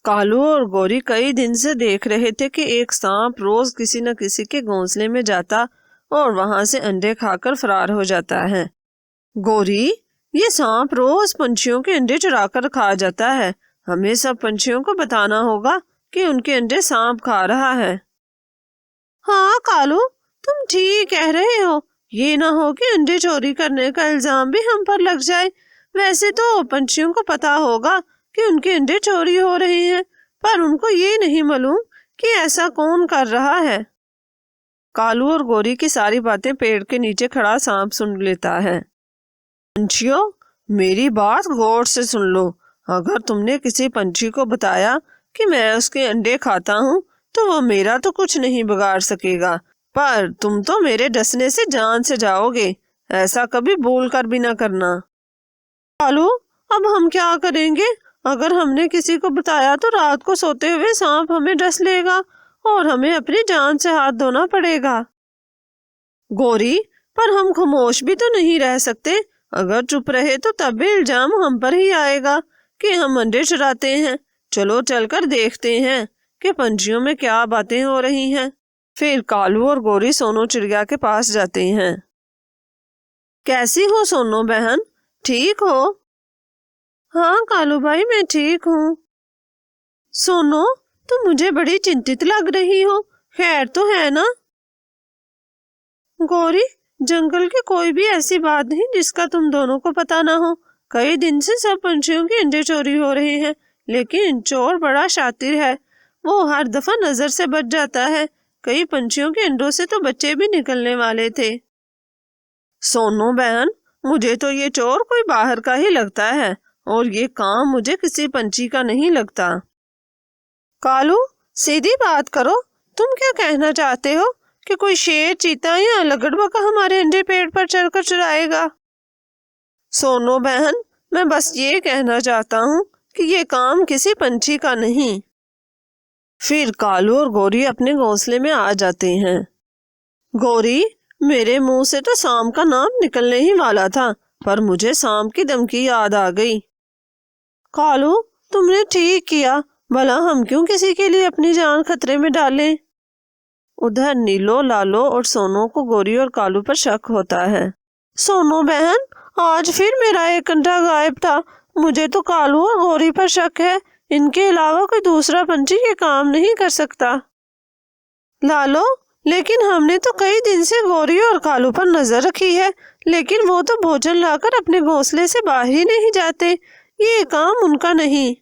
कालू और गौरी कई दिन से देख रहे थे कि एक सांप रोज किसी न किसी के घोंसले में जाता और वहां से अंडे खाकर फरार हो जाता है। गौरी, ये सांप रोज पंछियों के अंडे चुरा कर खा जाता है। हमें सब पंछियों को बताना होगा कि उनके अंडे सांप खा रहा है। हाँ कालू, तुम ठीक कह रहे हो। ये ना हो कि अंडे चोरी करने का इल्जाम भी हम पर लग जाए। वैसे तो पंछियों को पता होगा कि उनके अंडे चोरी हो रहे हैं, पर उनको ये नहीं मालूम कि ऐसा कौन कर रहा है। कालू और गौरी की सारी बातें पेड़ के नीचे खड़ा सांप सुन लेता है। पंछियों, मेरी बात गौर से सुन लो। अगर तुमने किसी पंछी को बताया कि मैं उसके अंडे खाता हूँ, तो वो मेरा तो कुछ नहीं बिगाड़ सकेगा, पर तुम तो मेरे डसने से जान से जाओगे। ऐसा कभी भूल कर भी ना करना। कालू, अब हम क्या करेंगे? अगर हमने किसी को बताया तो रात को सोते हुए सांप हमें डस लेगा और हमें अपनी जान से हाथ धोना पड़ेगा। गौरी, पर हम खामोश भी तो नहीं रह सकते। अगर चुप रहे तो तब भी इल्जाम हम पर ही आएगा कि हम अंडे चुराते हैं। चलो चलकर देखते हैं कि पंछियों में क्या बातें हो रही हैं। फिर कालू और गौरी सोनू चिड़िया के पास जाते हैं। कैसी हो सोनू बहन, ठीक हो? हाँ कालू भाई, मैं ठीक हूँ। सोनू, तुम मुझे बड़ी चिंतित लग रही हो। खैर तो है ना? गौरी, जंगल की कोई भी ऐसी बात नहीं जिसका तुम दोनों को पता ना हो। कई दिन से सब पंछियों के अंडे चोरी हो रहे हैं, लेकिन चोर बड़ा शातिर है। वो हर दफा नजर से बच जाता है। कई पंछियों के अंडों से तो बच्चे भी निकलने वाले थे। सोनू बहन, मुझे तो ये चोर कोई बाहर का ही लगता है और ये काम मुझे किसी पंछी का नहीं लगता। कालू, सीधी बात करो। तुम क्या कहना चाहते हो कि कोई शेर, चीता या लगड़बगा हमारे अंडे पेड़ पर चढ़कर चुराएगा? सोनू बहन, मैं बस ये कहना चाहता हूँ कि ये काम किसी पंछी का नहीं। फिर कालू और गौरी अपने घोंसले में आ जाते हैं। गौरी, मेरे मुंह से तो सांप का नाम निकलने ही वाला था, पर मुझे सांप की धमकी याद आ गई। कालू, तुमने ठीक किया। भला हम क्यों किसी के लिए अपनी जान खतरे में डालें? उधर नीलो, लालो और सोनू को गौरी और कालू पर शक होता है। सोनू बहन, आज फिर मेरा एक अंडा गायब था। मुझे तो कालू और गौरी पर शक है। इनके अलावा कोई दूसरा पंछी ये काम नहीं कर सकता। लालो, लेकिन हमने तो कई दिन से गौरी और कालू पर नजर रखी है, लेकिन वो तो भोजन लाकर अपने घोंसले से बाहर ही नहीं जाते। ये काम उनका नहीं।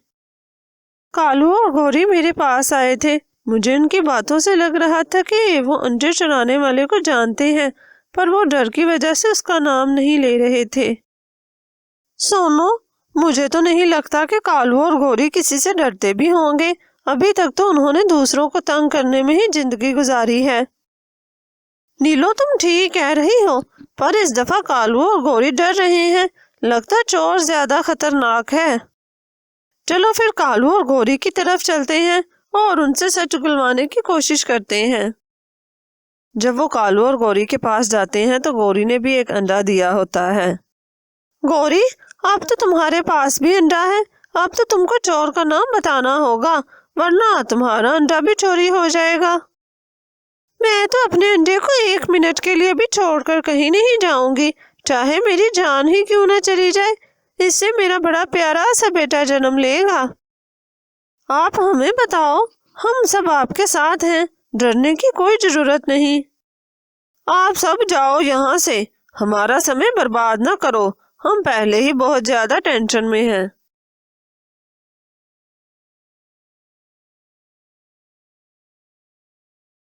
कालू और गौरी मेरे पास आए थे। मुझे उनकी बातों से लग रहा था कि वो अंडे चुराने वाले को जानते हैं, पर वो डर की वजह से उसका नाम नहीं ले रहे थे। सोनू, मुझे तो नहीं लगता कि कालू और गौरी किसी से डरते भी होंगे। अभी तक तो उन्होंने दूसरों को तंग करने में ही जिंदगी गुजारी है। नीलो, तुम ठीक कह रही हो, पर इस दफा कालू और गौरी डर रहे हैं। लगता चोर ज्यादा खतरनाक है। चलो फिर कालू और गौरी की तरफ चलते हैं और उनसे सच उगलवाने की कोशिश करते हैं। जब वो कालू और गौरी के पास जाते हैं तो गौरी ने भी एक अंडा दिया होता है। गौरी, अब तो तुम्हारे पास भी अंडा है। अब तो तुमको चोर का नाम बताना होगा, वरना तुम्हारा अंडा भी चोरी हो जाएगा। मैं तो अपने अंडे को 1 मिनट के लिए भी छोड़कर कहीं नहीं जाऊंगी, चाहे मेरी जान ही क्यों ना चली जाए। इससे मेरा बड़ा प्यारा सा बेटा जन्म लेगा। आप हमें बताओ, हम सब आपके साथ हैं, डरने की कोई जरूरत नहीं। आप सब जाओ यहाँ से, हमारा समय बर्बाद ना करो। हम पहले ही बहुत ज्यादा टेंशन में हैं।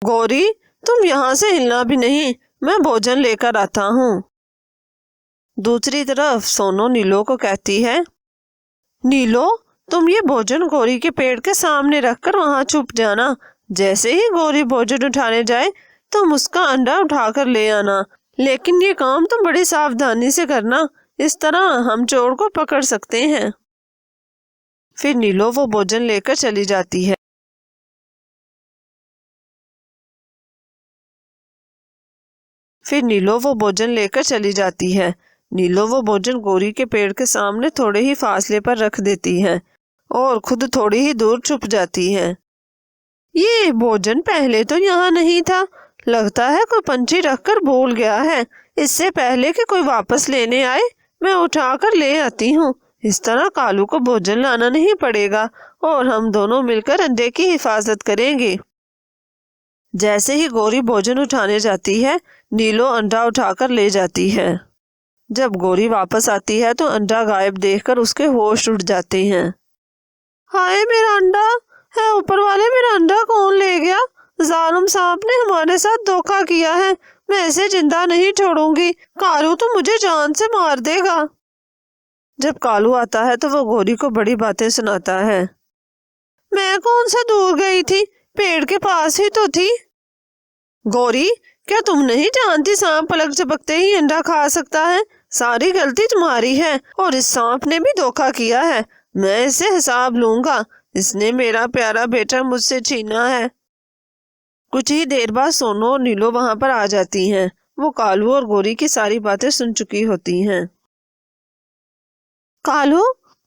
गौरी, तुम यहाँ से हिलना भी नहीं, मैं भोजन लेकर आता हूँ। दूसरी तरफ सोनू नीलो को कहती है, नीलो, तुम ये भोजन गौरी के पेड़ के सामने रखकर वहां छुप जाना। जैसे ही गौरी भोजन उठाने जाए तुम उसका अंडा उठाकर ले आना, लेकिन ये काम तुम बड़ी सावधानी से करना। इस तरह हम चोर को पकड़ सकते हैं। फिर नीलो वो भोजन लेकर चली जाती है। नीलो वो भोजन गौरी के पेड़ के सामने थोड़े ही फासले पर रख देती है। और खुद थोड़ी ही दूर छुप जाती है। ये भोजन पहले तो यहाँ नहीं था, लगता है कोई पंछी रखकर भूल गया है। इससे पहले कि कोई वापस लेने आए मैं उठाकर ले आती हूँ। इस तरह कालू को भोजन लाना नहीं पड़ेगा और हम दोनों मिलकर अंडे की हिफाजत करेंगे। जैसे ही गौरी भोजन उठाने जाती है, नीलो अंडा उठाकर ले जाती है। जब गौरी वापस आती है तो अंडा गायब देखकर उसके होश उड़ जाते हैं। हाय, मेरा अंडा है, ऊपर वाले मेरा अंडा कौन ले गया? जालिम सांप ने हमारे साथ धोखा किया है, मैं इसे जिंदा नहीं छोड़ूंगी। कालू तो मुझे जान से मार देगा। जब कालू आता है तो वो गौरी को बड़ी बातें सुनाता है। मैं कौन सा दूर गई थी, पेड़ के पास ही तो थी। गौरी, क्या तुम नहीं जानती सांप पलक झपकते ही अंडा खा सकता है? सारी गलती तुम्हारी है और इस सांप ने भी धोखा किया है। मैं इसे हिसाब लूंगा, इसने मेरा प्यारा बेटा मुझसे छीना है। कुछ ही देर बाद सोनू और नीलो वहां पर आ जाती हैं। वो कालू और गौरी की सारी बातें सुन चुकी होती हैं। कालू,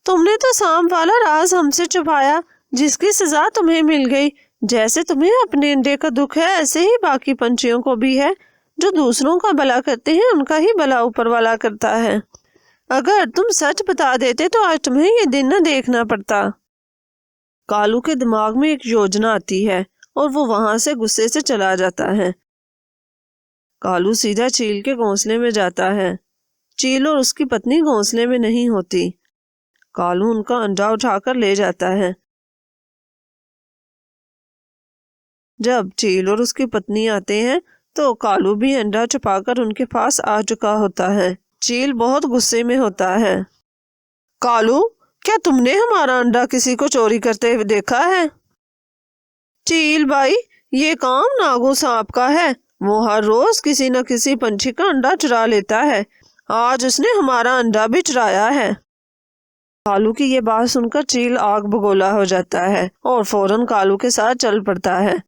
तुमने तो सांप वाला राज हमसे छुपाया, जिसकी सजा तुम्हें मिल गई। जैसे तुम्हें अपने अंडे का दुख है, ऐसे ही बाकी पंछियों को भी है। जो दूसरों का भला करते हैं उनका ही भला ऊपर वाला करता है। अगर तुम सच बता देते तो आज तुम्हें ये दिन न देखना पड़ता। कालू के दिमाग में एक योजना आती है और वो वहां से गुस्से से चला जाता है। कालू सीधा चील के घोंसले में जाता है। चील और उसकी पत्नी घोंसले में नहीं होती। कालू उनका अंडा उठाकर ले जाता है। जब चील और उसकी पत्नी आते हैं तो कालू भी अंडा छुपाकर उनके पास आ चुका होता है। चील बहुत गुस्से में होता है। कालू, क्या तुमने हमारा अंडा किसी को चोरी करते हुए देखा है? चील भाई, ये काम नागू सांप का है। वो हर रोज किसी न किसी पंछी का अंडा चुरा लेता है। आज उसने हमारा अंडा भी चुराया है। कालू की ये बात सुनकर चील आग बगोला हो जाता है और फौरन कालू के साथ चल पड़ता है।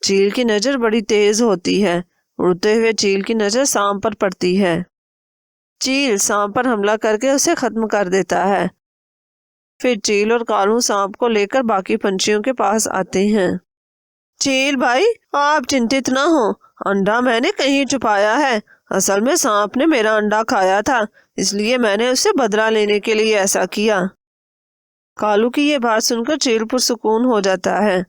चील की नजर बड़ी तेज होती है। उड़ते हुए चील की नजर सांप पर पड़ती है। चील सांप पर हमला करके उसे खत्म कर देता है। फिर चील और कालू सांप को लेकर बाकी पंछियों के पास आते हैं। चील भाई, आप चिंतित ना हो, अंडा मैंने कहीं छुपाया है। असल में सांप ने मेरा अंडा खाया था, इसलिए मैंने उससे बदला लेने के लिए ऐसा किया। कालू की ये बात सुनकर चील पुरसुकून हो जाता है।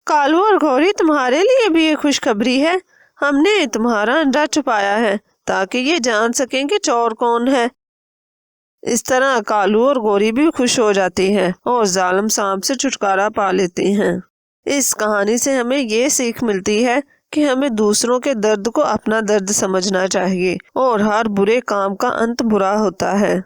कालू और गौरी, तुम्हारे लिए भी ये खुशखबरी है। हमने तुम्हारा अंडा छुपाया है ताकि ये जान सकें कि चोर कौन है। इस तरह कालू और गौरी भी खुश हो जाते हैं और जालिम सांप से छुटकारा पा लेते हैं। इस कहानी से हमें ये सीख मिलती है कि हमें दूसरों के दर्द को अपना दर्द समझना चाहिए और हर बुरे काम का अंत बुरा होता है।